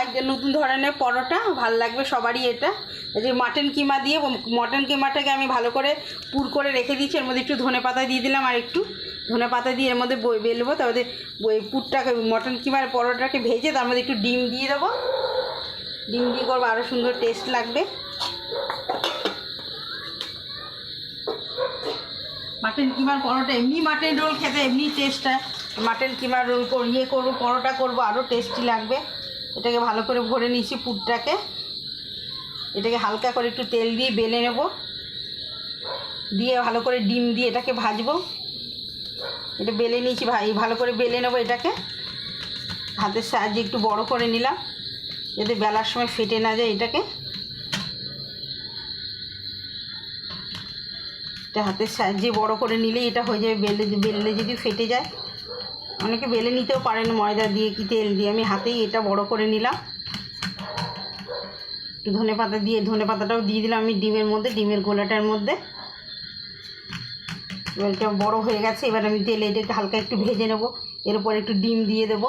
একদম নতুন ধরনের পরোটা, ভালো লাগবে সবারই এটা। এই যে মাটন কিমা দিয়ে, মটন কিমাটাকে আমি ভালো করে পুর করে রেখে দিচ্ছি। এর মধ্যে একটু ধনেপাতা দিয়ে দিলাম, আর একটু ধনেপাতা দিয়ে এর মধ্যে বেলবো। তারপরে ওই পুরটাকে, মটন কিমার পরোটাকে ভেজে তার মধ্যে একটু ডিম দিয়ে দেবো। ডিম দিয়ে করবো, আরও সুন্দর টেস্ট লাগবে। মাটন কিমার পরোটা এমনি মাটন রোল খেতে এমনি টেস্ট হয়, মাটন কিমার রোল করবো, পরোটা করবো, আরও টেস্টি লাগবে। এটাকে ভালো করে ভরে নিচ্ছি পুরটাকে। এটাকে হালকা করে একটু তেল দিয়ে বেলে নেব, দিয়ে ভালো করে ডিম দিয়ে এটাকে ভাজবো। এটা বেলে নিয়েছি, ভালো করে বেলে নেবো। এটাকে হাতের সাহায্যে একটু বড় করে নিলাম, যাতে বেলার সময় ফেটে না যায়। এটা হাতের সাহায্যে বড় করে নিলেই এটা হয়ে যাবে। বেললে যদি ফেটে যায়, অনেকে বেলে নিতেও পারেন ময়দা দিয়ে কি তেল দিয়ে। আমি হাতেই এটা বড় করে নিলাম। একটু ধনেপাতা দিয়ে, ধনেপাতাটাও দিয়ে দিলাম আমি ডিমের মধ্যে, ডিমের গোলাটার মধ্যে। এবার এটা বড় হয়ে গেছে। এবার আমি তেলে এটাকে হালকা একটু ভেজে নেব। এর উপর একটু ডিম দিয়ে দেবো।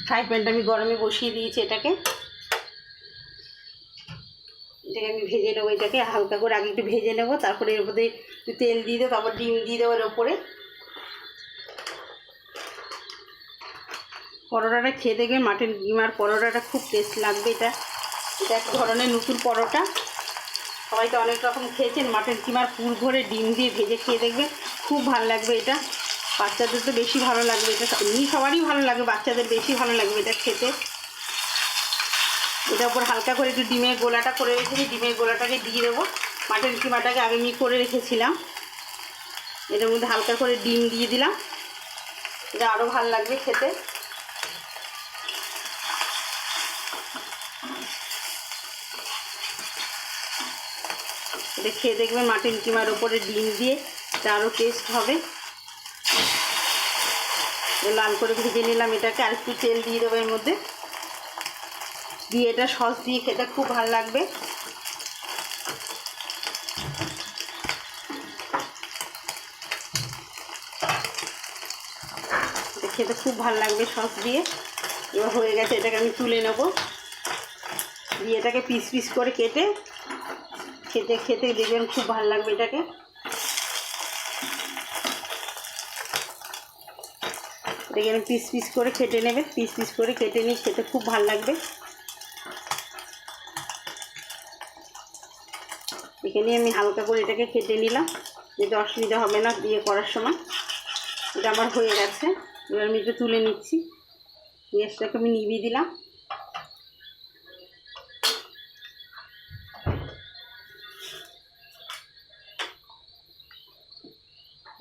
ফ্রাই প্যানটা আমি গরমে বসিয়ে দিয়েছি। এটাকে আমি ভেজে নেবো। এটাকে হালকা করে আগে একটু ভেজে নেবো, তারপরে এর মধ্যে একটু তেল দিয়ে দেবো, তারপর ডিম দিয়ে দেবো এর ওপরে। পরোটাটা খেয়ে দেখবেন, মাটন কিমার পরোটাটা খুব টেস্ট লাগবে। এটা এক ধরনের নতুন পরোটা। সবাই তো অনেক রকম খেয়েছেন, মাটন কিমার পুর ভরে ডিম দিয়ে ভেজে খেয়ে দেখবেন, খুব ভালো লাগবে এটা। বাচ্চাদের তো বেশি ভালো লাগবে এটা, এমনি সবারই ভালো লাগে, বাচ্চাদের বেশি ভালো লাগবে এটা খেতে। এটার উপর হালকা করে একটু ডিমের গোলাটা করে রেখেছি, ডিমের গোলাটাকে দিয়ে দেবো। মাটন কিমাটাকে আগে আমি করে রেখেছিলাম, এটার মধ্যে হালকা করে ডিম দিয়ে দিলাম। এটা আরও ভালো লাগবে খেতে। এটা খেয়ে দেখবেন মাটন কিমার ওপরে ডিম দিয়ে, এটা আরও টেস্ট হবে। লাল করে ভেজে নিলাম এটাকে, আর একটু তেল দিয়ে দেবো এর মধ্যে, দিয়ে এটা সস দিয়ে খেতে খুব ভালো লাগবে। এটা খেতে খুব ভালো লাগবে সস দিয়ে। এবার হয়ে গেছে, এটাকে আমি তুলে নেব। দিয়ে এটাকে পিস পিস করে কেটে খেতে দেখবেন খুব ভালো লাগবে এটাকে। এটাকে আমি পিস পিস করে কেটে নেবে, পিস পিস করে কেটে নিয়ে খেতে খুব ভালো লাগবে। এখানে আমি হালকা করে এটাকে কেটে নিলাম, যেটা অসুবিধা হবে না দিয়ে করার সময়। এটা আমার হয়ে গেছে। এবার আমি এটা তুলে নিচ্ছি, গ্যাসটাকে আমি নিভিয়ে দিলাম।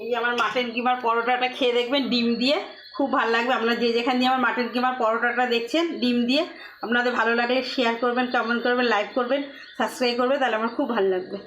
এই যে আমার মাটন কিমার পরোটাটা খেয়ে দেখবেন ডিম দিয়ে, খুব ভালো লাগবে। আপনারা যে যেখানে দিয়ে আমার মাটন কিমার পরোটাটা দেখছেন ডিম দিয়ে, আপনাদের ভালো লাগলে শেয়ার করবেন, কমেন্ট করবেন, লাইক করবেন, সাবস্ক্রাইব করবেন, তাহলে আমার খুব ভালো লাগবে।